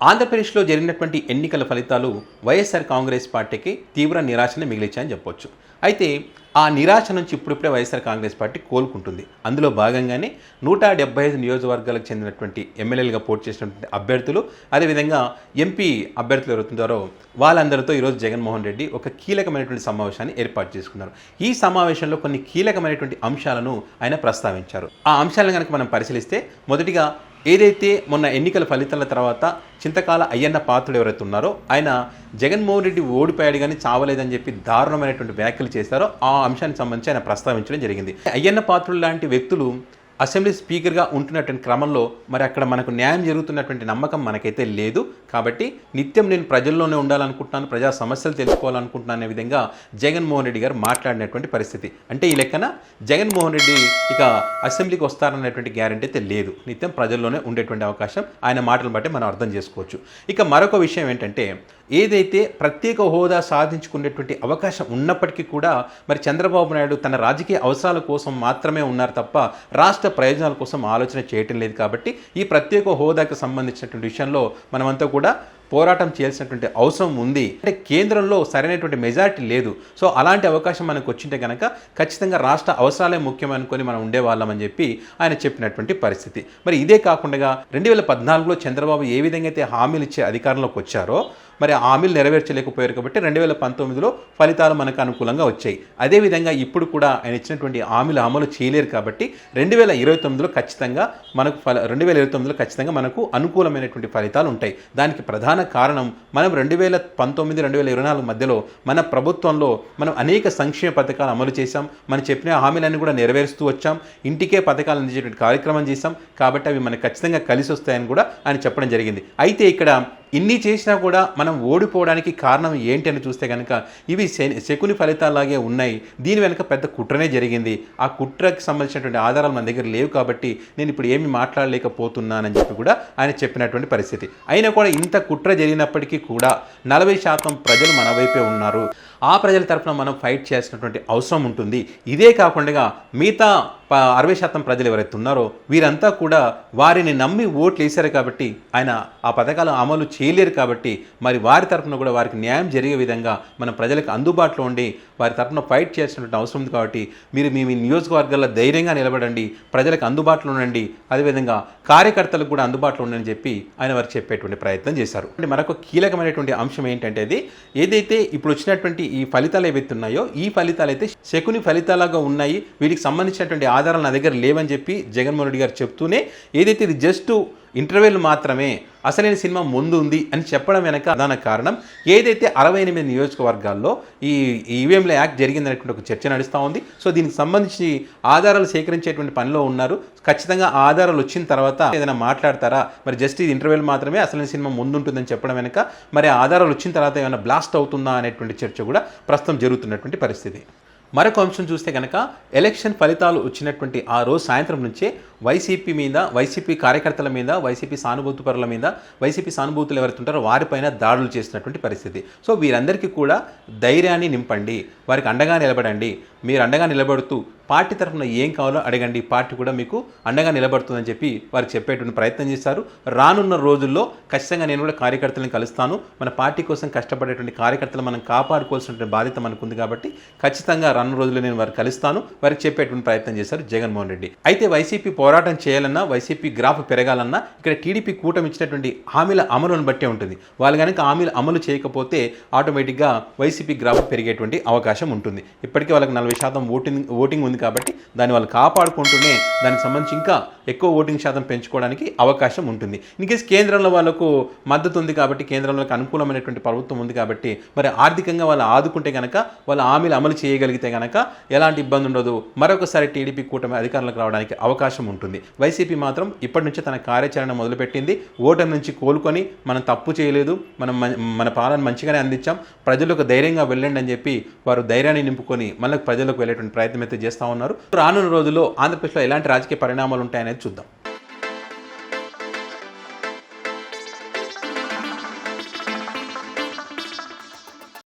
ఆంధ్రప్రదేశ్లో జరిగినటువంటి ఎన్నికల ఫలితాలు వైఎస్ఆర్ కాంగ్రెస్ పార్టీకి తీవ్ర నిరాశని మిగిలించాయని చెప్పొచ్చు. అయితే ఆ నిరాశ నుంచి ఇప్పుడిప్పుడే వైఎస్ఆర్ కాంగ్రెస్ పార్టీ కోలుకుంటుంది. అందులో భాగంగానే 175 నియోజకవర్గాలకు చెందినటువంటి ఎమ్మెల్యేలుగా పోటీ చేసినటువంటి అభ్యర్థులు, అదేవిధంగా ఎంపీ అభ్యర్థులు ఎవరుతుంటారో వాళ్ళందరితో ఈరోజు జగన్మోహన్ రెడ్డి ఒక కీలకమైనటువంటి సమావేశాన్ని ఏర్పాటు చేసుకున్నారు. ఈ సమావేశంలో కొన్ని కీలకమైనటువంటి అంశాలను ఆయన ప్రస్తావించారు. ఆ అంశాలను కనుక మనం పరిశీలిస్తే, మొదటిగా ఏదైతే మొన్న ఎన్నికల ఫలితాల తర్వాత చింతకాల అయ్యన్న పాత్రుడు ఎవరైతే ఉన్నారో ఆయన జగన్మోహన్ రెడ్డి ఓడిపోయాడు కానీ చావలేదని చెప్పి దారుణమైనటువంటి వ్యాఖ్యలు చేశారో ఆ అంశానికి సంబంధించి ఆయన ప్రస్తావించడం జరిగింది. అయ్యన్న పాత్రుడు లాంటి వ్యక్తులు అసెంబ్లీ స్పీకర్గా ఉంటున్నటువంటి క్రమంలో మరి అక్కడ మనకు న్యాయం జరుగుతున్నటువంటి నమ్మకం మనకైతే లేదు. కాబట్టి నిత్యం నేను ప్రజల్లోనే ఉండాలనుకుంటున్నాను, ప్రజా సమస్యలు తెలుసుకోవాలనుకుంటున్నాను అనే విధంగా జగన్మోహన్ రెడ్డి గారు మాట్లాడినటువంటి పరిస్థితి. అంటే ఈ లెక్కన జగన్మోహన్ రెడ్డి ఇక అసెంబ్లీకి వస్తారనేటువంటి గ్యారంటీ అయితే లేదు. నిత్యం ప్రజల్లోనే ఉండేటువంటి అవకాశం ఆయన మాటలు బట్టి మనం అర్థం చేసుకోవచ్చు. ఇక మరొక విషయం ఏంటంటే, ఏదైతే ప్రత్యేక హోదా సాధించుకునేటువంటి అవకాశం ఉన్నప్పటికీ కూడా మరి చంద్రబాబు నాయుడు తన రాజకీయ అవసరాల కోసం మాత్రమే ఉన్నారు తప్ప రాష్ట్ర ప్రయోజనాల కోసం ఆలోచన చేయటం లేదు. కాబట్టి ఈ ప్రత్యేక హోదాకు సంబంధించినటువంటి విషయంలో మనమంతా కూడా పోరాటం చేయాల్సినటువంటి అవసరం ఉంది. అంటే కేంద్రంలో సరైనటువంటి మెజారిటీ లేదు. సో అలాంటి అవకాశం మనకు వచ్చింటే కనుక ఖచ్చితంగా రాష్ట్ర అవసరాలే ముఖ్యమనుకొని మనం ఉండేవాళ్ళమని చెప్పి ఆయన చెప్పినటువంటి పరిస్థితి. మరి ఇదే కాకుండా 2014లో చంద్రబాబు ఏ విధంగా అయితే హామీలు ఇచ్చే అధికారంలోకి వచ్చారో మరి ఆ హామీలు నెరవేర్చలేకపోయారు. కాబట్టి 2019లో ఫలితాలు మనకు అనుకూలంగా వచ్చాయి. అదేవిధంగా ఇప్పుడు కూడా ఆయన ఇచ్చినటువంటి హామీలు అమలు చేయలేరు. కాబట్టి 2029లో ఖచ్చితంగా మనకు అనుకూలమైనటువంటి ఫలితాలు ఉంటాయి. దానికి ప్రధాన కారణం మనం 2019-2024 మధ్యలో మన ప్రభుత్వంలో మనం అనేక సంక్షేమ పథకాలు అమలు చేశాం. మనం చెప్పిన హామీలన్నీ కూడా నెరవేరుస్తూ వచ్చాం. ఇంటికే పథకాలు అందించేటువంటి కార్యక్రమం చేశాం. కాబట్టి అవి మనకు ఖచ్చితంగా కలిసి వస్తాయని కూడా ఆయన చెప్పడం జరిగింది. అయితే ఇక్కడ ఇన్ని చేసినా కూడా మనం ఓడిపోవడానికి కారణం ఏంటి అని చూస్తే కనుక ఇవి శకుని ఫలితాలాగే ఉన్నాయి. దీని వెనుక పెద్ద కుట్రనే జరిగింది. ఆ కుట్రకి సంబంధించినటువంటి ఆధారాలు మన దగ్గర లేవు. కాబట్టి నేను ఇప్పుడు ఏమి మాట్లాడలేకపోతున్నానని చెప్పి కూడా ఆయన చెప్పినటువంటి పరిస్థితి. అయినా కూడా ఇంత కుట్ర జరిగినప్పటికీ కూడా 40% ప్రజలు మన వైపే ఉన్నారు. ఆ ప్రజల తరఫున మనం ఫైట్ చేయాల్సినటువంటి అవసరం ఉంటుంది. ఇదే కాకుండా మిగతా 60% ప్రజలు ఎవరైతే ఉన్నారో వీరంతా కూడా వారిని నమ్మి ఓట్లు వేశారు. కాబట్టి ఆయన ఆ పథకాలు అమలు చేయలేరు. కాబట్టి మరి వారి తరఫున కూడా వారికి న్యాయం జరిగే విధంగా మనం ప్రజలకు అందుబాటులో ఉండి వారి తరఫున ఫైట్ చేయాల్సినటువంటి అవసరం ఉంది. కాబట్టి మీరు మీ నియోజకవర్గాల్లో ధైర్యంగా నిలబడండి, ప్రజలకు అందుబాటులో ఉండండి, అదేవిధంగా కార్యకర్తలకు కూడా అందుబాటులో ఉండండి చెప్పి ఆయన వారికి చెప్పేటువంటి ప్రయత్నం చేశారు. మరొక కీలకమైనటువంటి అంశం ఏంటంటే, ఏదైతే ఇప్పుడు వచ్చినటువంటి ఈ ఫలితాలు ఏవైతే ఉన్నాయో ఈ ఫలితాలు అయితే శకుని ఫలితాలుగా ఉన్నాయి, వీటికి సంబంధించినటువంటి ఆధారాలు నా దగ్గర లేవని చెప్పి జగన్మోహన్ రెడ్డి గారు చెప్తూనే, ఏదైతే ఇది జస్ట్ ఇంటర్వెల్ మాత్రమే, అసలైన సినిమా ముందు ఉంది అని చెప్పడం వెనక ప్రధాన కారణం ఏదైతే 68 నియోజకవర్గాల్లో ఈ ఈవీఎంల యాక్ట్ జరిగిందనేటువంటి ఒక చర్చ నడుస్తూ ఉంది. సో దీనికి సంబంధించి ఆధారాలు సేకరించేటువంటి పనిలో ఉన్నారు. ఖచ్చితంగా ఆ ఆధారాలు వచ్చిన తర్వాత ఏదైనా మాట్లాడతారా, మరి జస్ట్ ఇది ఇంటర్వెల్ మాత్రమే, అసలైన సినిమా ముందు ఉంటుందని చెప్పడం వెనక మరి ఆధారాలు వచ్చిన తర్వాత ఏమైనా బ్లాస్ట్ అవుతుందా అనేటువంటి చర్చ కూడా ప్రస్తుతం జరుగుతున్నటువంటి పరిస్థితి. మరొక అంశం చూస్తే కనుక ఎలక్షన్ ఫలితాలు వచ్చినటువంటి ఆ రోజు సాయంత్రం నుంచే వైసీపీ మీద, వైసీపీ కార్యకర్తల మీద, వైసీపీ సానుభూతిపరుల మీద, వైసీపీ సానుభూతులు ఎవరైతే ఉంటారో వారిపైన దాడులు చేసినటువంటి పరిస్థితి. సో వీరందరికీ కూడా ధైర్యాన్ని నింపండి, వారికి అండగా నిలబడండి, మీరు అండగా నిలబడుతూ పార్టీ తరఫున ఏం కావాలో అడగండి, పార్టీ కూడా మీకు అండగా నిలబడుతుందని చెప్పి వారికి చెప్పేటువంటి ప్రయత్నం చేశారు. రానున్న రోజుల్లో ఖచ్చితంగా నేను కూడా కార్యకర్తలను కలుస్తాను, మన పార్టీ కోసం కష్టపడేటువంటి కార్యకర్తలు మనం కాపాడుకోవాల్సినటువంటి బాధ్యత మనకుంది. కాబట్టి ఖచ్చితంగా రానున్న రోజుల్లో నేను వారికి కలుస్తాను, వారికి చెప్పేటువంటి ప్రయత్నం చేశారు జగన్మోహన్ రెడ్డి. అయితే వైసీపీ పోరాటం చేయాలన్నా, వైసీపీ గ్రాఫ్ పెరగాలన్నా ఇక్కడ టీడీపీ కూటమి ఇచ్చినటువంటి హామీల అమలును బట్టే ఉంటుంది. వాళ్ళు కనుక హామీలు అమలు చేయకపోతే ఆటోమేటిక్గా వైసీపీ గ్రాఫ్ పెరిగేటువంటి అవకాశం ఉంటుంది. ఇప్పటికే వాళ్ళకి 40% ఓటింగ్ ఉంది. కాబట్టి దాన్ని వాళ్ళు కాపాడుకుంటూనే దానికి సంబంధించి ఇంకా ఎక్కువ ఓటింగ్ శాతం పెంచుకోవడానికి అవకాశం ఉంటుంది. ఇన్కేస్ కేంద్రంలో వాళ్ళకు మద్దతు ఉంది కాబట్టి, కేంద్రంలోకి అనుకూలమైనటువంటి ప్రభుత్వం ఉంది కాబట్టి మరి ఆర్థికంగా వాళ్ళు ఆదుకుంటే కనుక, వాళ్ళ హామీలు అమలు చేయగలిగితే కనుక ఎలాంటి ఇబ్బంది ఉండదు. మరొకసారి టీడీపీ కూటమి అధికారంలోకి రావడానికి అవకాశం ఉంటుంది. వైసీపీ మాత్రం ఇప్పటి నుంచే తన కార్యాచరణ మొదలుపెట్టింది. ఓటమి నుంచి కోలుకొని మనం తప్పు చేయలేదు, మన పాలన మంచిగానే అందించాం, ప్రజలకు ధైర్యంగా వెళ్ళండి అని చెప్పి వారు ధైర్యాన్ని నింపుకొని మళ్ళీ ప్రజలకు వెళ్ళేటువంటి ప్రయత్నం అయితే చేస్తూ ఉన్నారు. రానున్న రోజుల్లో ఆంధ్రప్రదేశ్లో ఎలాంటి రాజకీయ పరిణామాలు ఉంటాయనేది చూద్దాం.